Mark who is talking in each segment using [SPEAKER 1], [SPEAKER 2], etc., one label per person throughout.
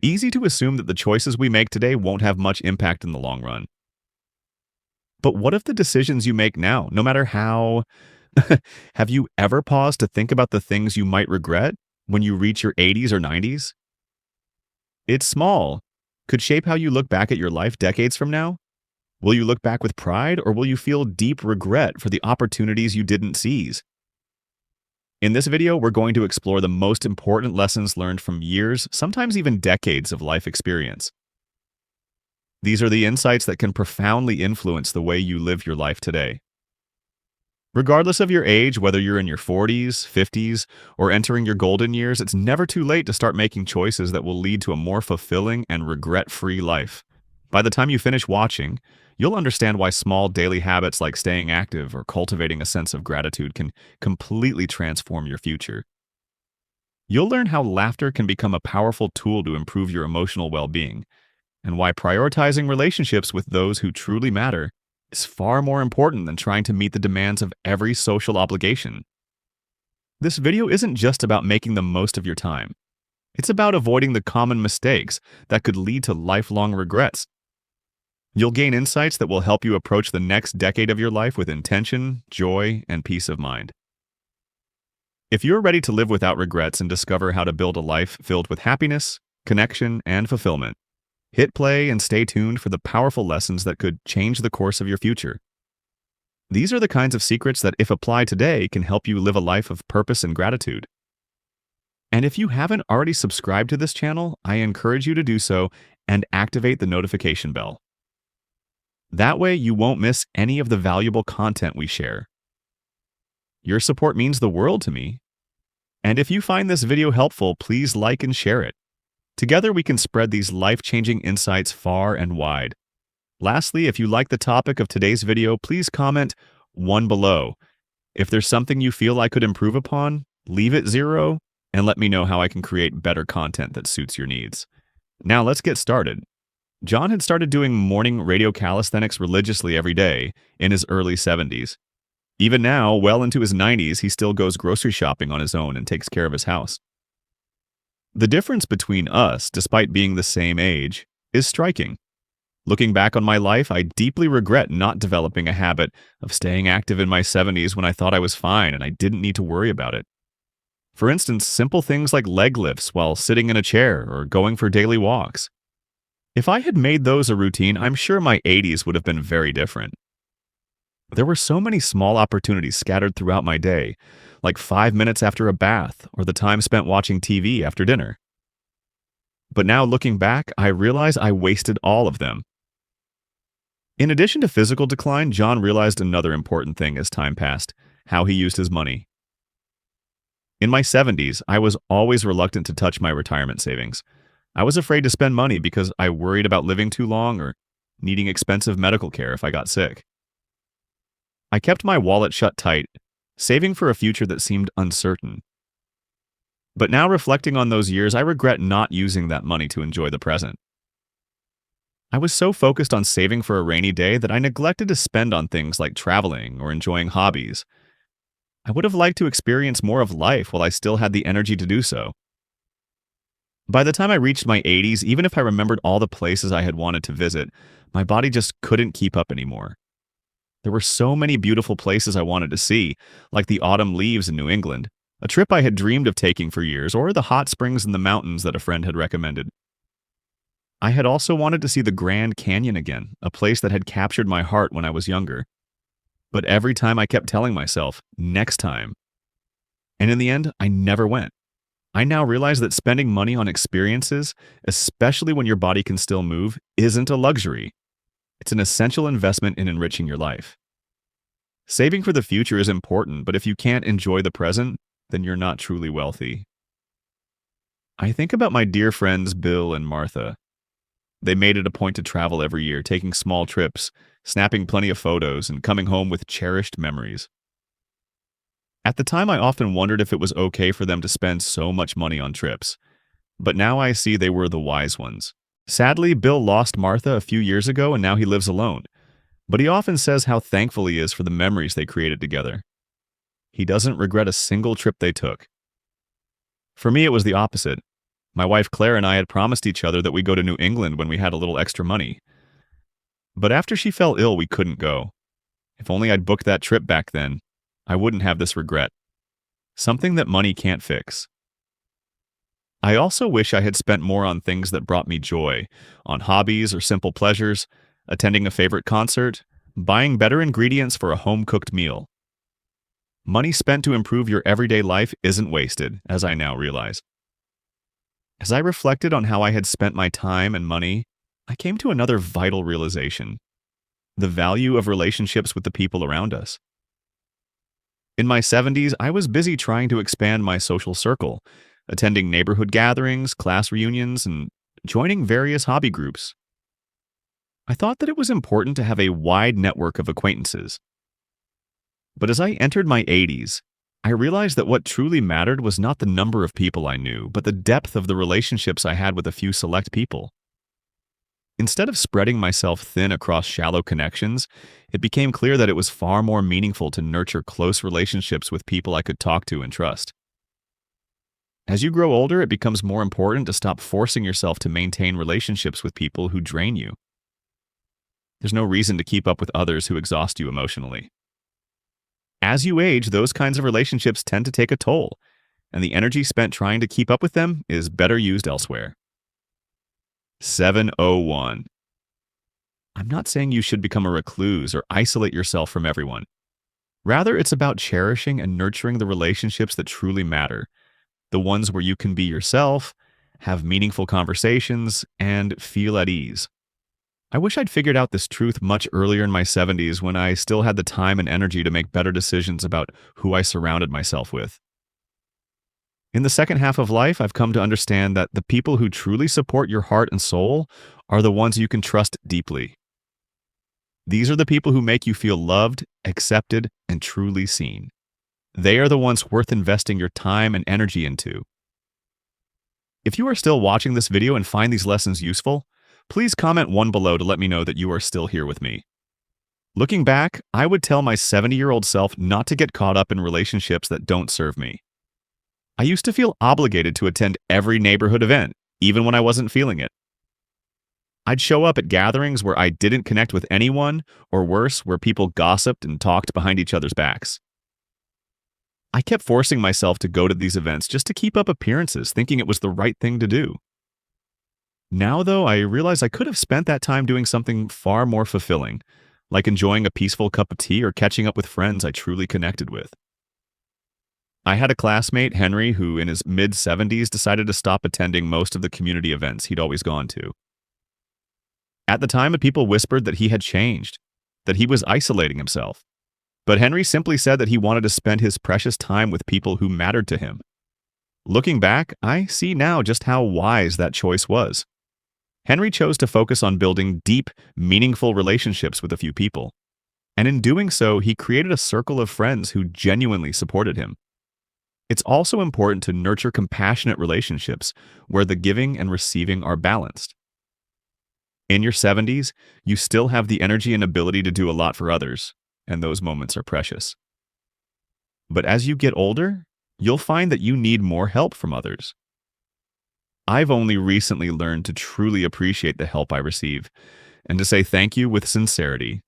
[SPEAKER 1] easy to assume that the choices we make today won't have much impact in the long run. But what if the decisions you make now, no matter how, have you ever paused to think about the things you might regret when you reach your 80s or 90s? It's small. Could shape how you look back at your life decades from now. Will you look back with pride, or will you feel deep regret for the opportunities you didn't seize? In this video, we're going to explore the most important lessons learned from years, sometimes even decades of life experience. These are the insights that can profoundly influence the way you live your life today. Regardless of your age, whether you're in your 40s, 50s, or entering your golden years, it's never too late to start making choices that will lead to a more fulfilling and regret-free life. By the time you finish watching, you'll understand why small daily habits like staying active or cultivating a sense of gratitude can completely transform your future. You'll learn how laughter can become a powerful tool to improve your emotional well-being, and why prioritizing relationships with those who truly matter is far more important than trying to meet the demands of every social obligation. This video isn't just about making the most of your time. It's about avoiding the common mistakes that could lead to lifelong regrets. You'll gain insights that will help you approach the next decade of your life with intention, joy, and peace of mind. If you're ready to live without regrets and discover how to build a life filled with happiness, connection, and fulfillment, hit play and stay tuned for the powerful lessons that could change the course of your future. These are the kinds of secrets that, if applied today, can help you live a life of purpose and gratitude. And if you haven't already subscribed to this channel, I encourage you to do so and activate the notification bell. That way, you won't miss any of the valuable content we share. Your support means the world to me. And if you find this video helpful, please like and share it. Together, we can spread these life-changing insights far and wide. Lastly, if you like the topic of today's video, please comment 1 below. If there's something you feel I could improve upon, leave it 0 and let me know how I can create better content that suits your needs. Now let's get started. John had started doing morning radio calisthenics religiously every day in his early 70s. Even now, well into his 90s, he still goes grocery shopping on his own and takes care of his house. The difference between us, despite being the same age, is striking. Looking back on my life, I deeply regret not developing a habit of staying active in my 70s when I thought I was fine and I didn't need to worry about it. For instance, simple things like leg lifts while sitting in a chair or going for daily walks. If I had made those a routine, I'm sure my 80s would have been very different. There were so many small opportunities scattered throughout my day, like 5 minutes after a bath or the time spent watching TV after dinner. But now looking back, I realize I wasted all of them. In addition to physical decline, John realized another important thing as time passed: how he used his money. In my 70s, I was always reluctant to touch my retirement savings. I was afraid to spend money because I worried about living too long or needing expensive medical care if I got sick. I kept my wallet shut tight, saving for a future that seemed uncertain. But now, reflecting on those years, I regret not using that money to enjoy the present. I was so focused on saving for a rainy day that I neglected to spend on things like traveling or enjoying hobbies. I would have liked to experience more of life while I still had the energy to do so. By the time I reached my 80s, even if I remembered all the places I had wanted to visit, my body just couldn't keep up anymore. There were so many beautiful places I wanted to see, like the autumn leaves in New England, a trip I had dreamed of taking for years, or the hot springs in the mountains that a friend had recommended. I had also wanted to see the Grand Canyon again, a place that had captured my heart when I was younger. But every time I kept telling myself, next time. And in the end, I never went. I now realize that spending money on experiences, especially when your body can still move, isn't a luxury. It's an essential investment in enriching your life. Saving for the future is important, but if you can't enjoy the present, then you're not truly wealthy. I think about my dear friends Bill and Martha. They made it a point to travel every year, taking small trips, snapping plenty of photos, and coming home with cherished memories. At the time, I often wondered if it was okay for them to spend so much money on trips. But now I see they were the wise ones. Sadly, Bill lost Martha a few years ago and now he lives alone. But he often says how thankful he is for the memories they created together. He doesn't regret a single trip they took. For me, it was the opposite. My wife Claire and I had promised each other that we'd go to New England when we had a little extra money. But after she fell ill, we couldn't go. If only I'd booked that trip back then, I wouldn't have this regret. Something that money can't fix. I also wish I had spent more on things that brought me joy, on hobbies or simple pleasures, attending a favorite concert, buying better ingredients for a home-cooked meal. Money spent to improve your everyday life isn't wasted, as I now realize. As I reflected on how I had spent my time and money, I came to another vital realization: the value of relationships with the people around us. In my 70s, I was busy trying to expand my social circle, attending neighborhood gatherings, class reunions, and joining various hobby groups. I thought that it was important to have a wide network of acquaintances. But as I entered my 80s, I realized that what truly mattered was not the number of people I knew, but the depth of the relationships I had with a few select people. Instead of spreading myself thin across shallow connections, it became clear that it was far more meaningful to nurture close relationships with people I could talk to and trust. As you grow older, it becomes more important to stop forcing yourself to maintain relationships with people who drain you. There's no reason to keep up with others who exhaust you emotionally. As you age, those kinds of relationships tend to take a toll, and the energy spent trying to keep up with them is better used elsewhere. 701. I'm not saying you should become a recluse or isolate yourself from everyone. Rather, it's about cherishing and nurturing the relationships that truly matter, the ones where you can be yourself, have meaningful conversations, and feel at ease. I wish I'd figured out this truth much earlier in my 70s when I still had the time and energy to make better decisions about who I surrounded myself with. In the second half of life, I've come to understand that the people who truly support your heart and soul are the ones you can trust deeply. These are the people who make you feel loved, accepted, and truly seen. They are the ones worth investing your time and energy into. If you are still watching this video and find these lessons useful, please comment 1 below to let me know that you are still here with me. Looking back, I would tell my 70-year-old self not to get caught up in relationships that don't serve me. I used to feel obligated to attend every neighborhood event, even when I wasn't feeling it. I'd show up at gatherings where I didn't connect with anyone, or worse, where people gossiped and talked behind each other's backs. I kept forcing myself to go to these events just to keep up appearances, thinking it was the right thing to do. Now, though, I realize I could have spent that time doing something far more fulfilling, like enjoying a peaceful cup of tea or catching up with friends I truly connected with. I had a classmate, Henry, who in his mid-70s decided to stop attending most of the community events he'd always gone to. At the time, people whispered that he had changed, that he was isolating himself. But Henry simply said that he wanted to spend his precious time with people who mattered to him. Looking back, I see now just how wise that choice was. Henry chose to focus on building deep, meaningful relationships with a few people. And in doing so, he created a circle of friends who genuinely supported him. It's also important to nurture compassionate relationships where the giving and receiving are balanced. In your 70s, you still have the energy and ability to do a lot for others, and those moments are precious. But as you get older, you'll find that you need more help from others. I've only recently learned to truly appreciate the help I receive, and to say thank you with sincerity.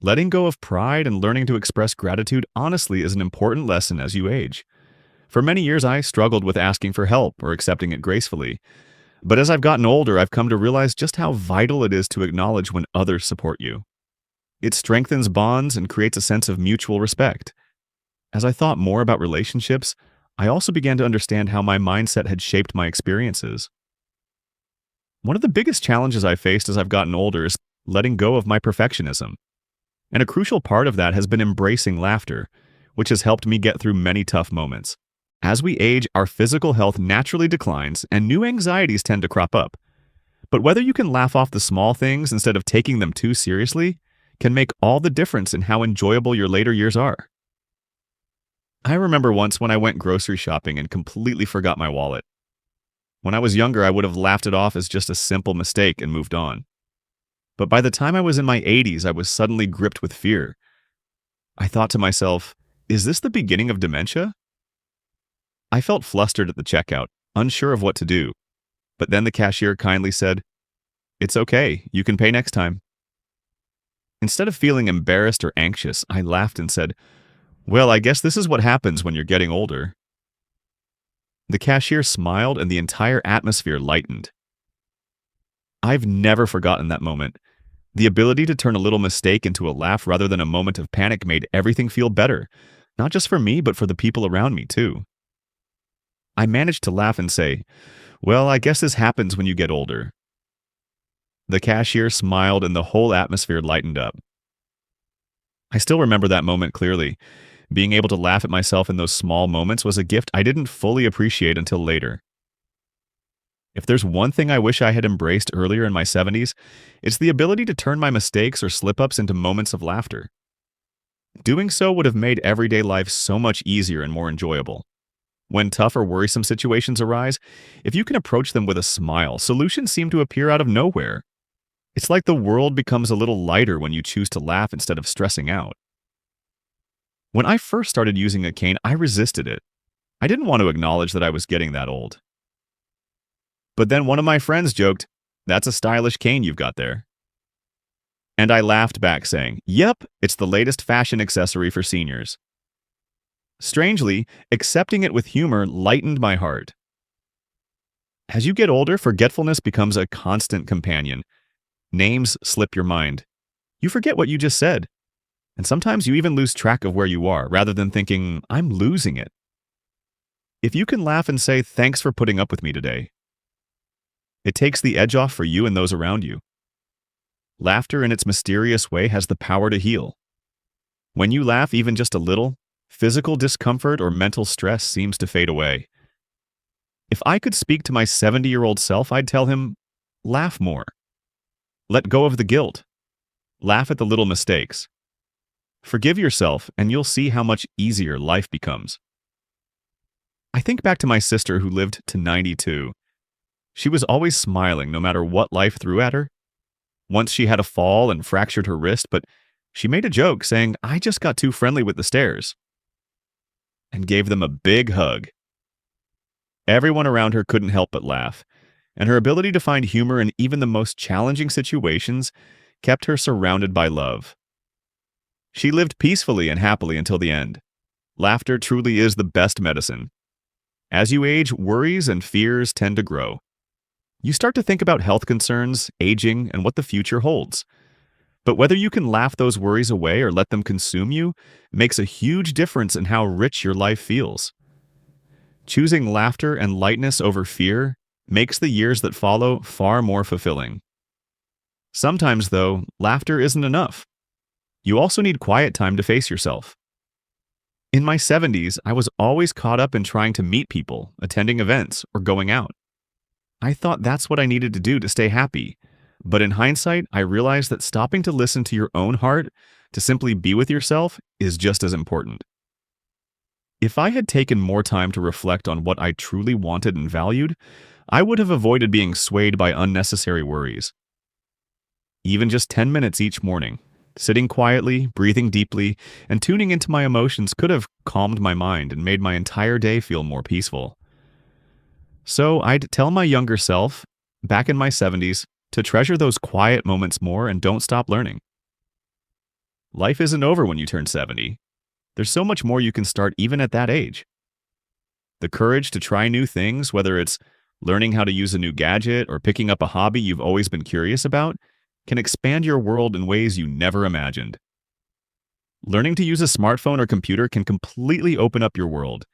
[SPEAKER 1] Letting go of pride and learning to express gratitude honestly is an important lesson as you age. For many years, I struggled with asking for help or accepting it gracefully. But as I've gotten older, I've come to realize just how vital it is to acknowledge when others support you. It strengthens bonds and creates a sense of mutual respect. As I thought more about relationships, I also began to understand how my mindset had shaped my experiences. One of the biggest challenges I faced as I've gotten older is letting go of my perfectionism. And a crucial part of that has been embracing laughter, which has helped me get through many tough moments. As we age, our physical health naturally declines and new anxieties tend to crop up. But whether you can laugh off the small things instead of taking them too seriously can make all the difference in how enjoyable your later years are. I remember once when I went grocery shopping and completely forgot my wallet. When I was younger, I would have laughed it off as just a simple mistake and moved on. But by the time I was in my 80s, I was suddenly gripped with fear. I thought to myself, is this the beginning of dementia? I felt flustered at the checkout, unsure of what to do. But then the cashier kindly said, "It's okay, you can pay next time." Instead of feeling embarrassed or anxious, I laughed and said, "Well, I guess this is what happens when you're getting older." The cashier smiled and the entire atmosphere lightened. I've never forgotten that moment. The ability to turn a little mistake into a laugh rather than a moment of panic made everything feel better, not just for me, but for the people around me, too. I managed to laugh and say, "Well, I guess this happens when you get older." The cashier smiled and the whole atmosphere lightened up. I still remember that moment clearly. Being able to laugh at myself in those small moments was a gift I didn't fully appreciate until later. If there's one thing I wish I had embraced earlier in my 70s, it's the ability to turn my mistakes or slip-ups into moments of laughter. Doing so would have made everyday life so much easier and more enjoyable. When tough or worrisome situations arise, if you can approach them with a smile, solutions seem to appear out of nowhere. It's like the world becomes a little lighter when you choose to laugh instead of stressing out. When I first started using a cane, I resisted it. I didn't want to acknowledge that I was getting that old. But then one of my friends joked, "That's a stylish cane you've got there." And I laughed back, saying, "Yep, it's the latest fashion accessory for seniors." Strangely, accepting it with humor lightened my heart. As you get older, forgetfulness becomes a constant companion. Names slip your mind. You forget what you just said. And sometimes you even lose track of where you are, rather than thinking, "I'm losing it." If you can laugh and say, "Thanks for putting up with me today," it takes the edge off for you and those around you. Laughter in its mysterious way has the power to heal. When you laugh even just a little, physical discomfort or mental stress seems to fade away. If I could speak to my 70-year-old self, I'd tell him, laugh more. Let go of the guilt. Laugh at the little mistakes. Forgive yourself, and you'll see how much easier life becomes. I think back to my sister who lived to 92. She was always smiling no matter what life threw at her. Once she had a fall and fractured her wrist, but she made a joke saying, "I just got too friendly with the stairs," and gave them a big hug. Everyone around her couldn't help but laugh, and her ability to find humor in even the most challenging situations kept her surrounded by love. She lived peacefully and happily until the end. Laughter truly is the best medicine. As you age, worries and fears tend to grow. You start to think about health concerns, aging, and what the future holds. But whether you can laugh those worries away or let them consume you makes a huge difference in how rich your life feels. Choosing laughter and lightness over fear makes the years that follow far more fulfilling. Sometimes, though, laughter isn't enough. You also need quiet time to face yourself. In my 70s, I was always caught up in trying to meet people, attending events, or going out. I thought that's what I needed to do to stay happy. But in hindsight, I realized that stopping to listen to your own heart, to simply be with yourself, is just as important. If I had taken more time to reflect on what I truly wanted and valued, I would have avoided being swayed by unnecessary worries. Even just 10 minutes each morning, sitting quietly, breathing deeply, and tuning into my emotions could have calmed my mind and made my entire day feel more peaceful. So I'd tell my younger self, back in my 70s, to treasure those quiet moments more and don't stop learning. Life isn't over when you turn 70. There's so much more you can start even at that age. The courage to try new things, whether it's learning how to use a new gadget or picking up a hobby you've always been curious about, can expand your world in ways you never imagined. Learning to use a smartphone or computer can completely open up your world,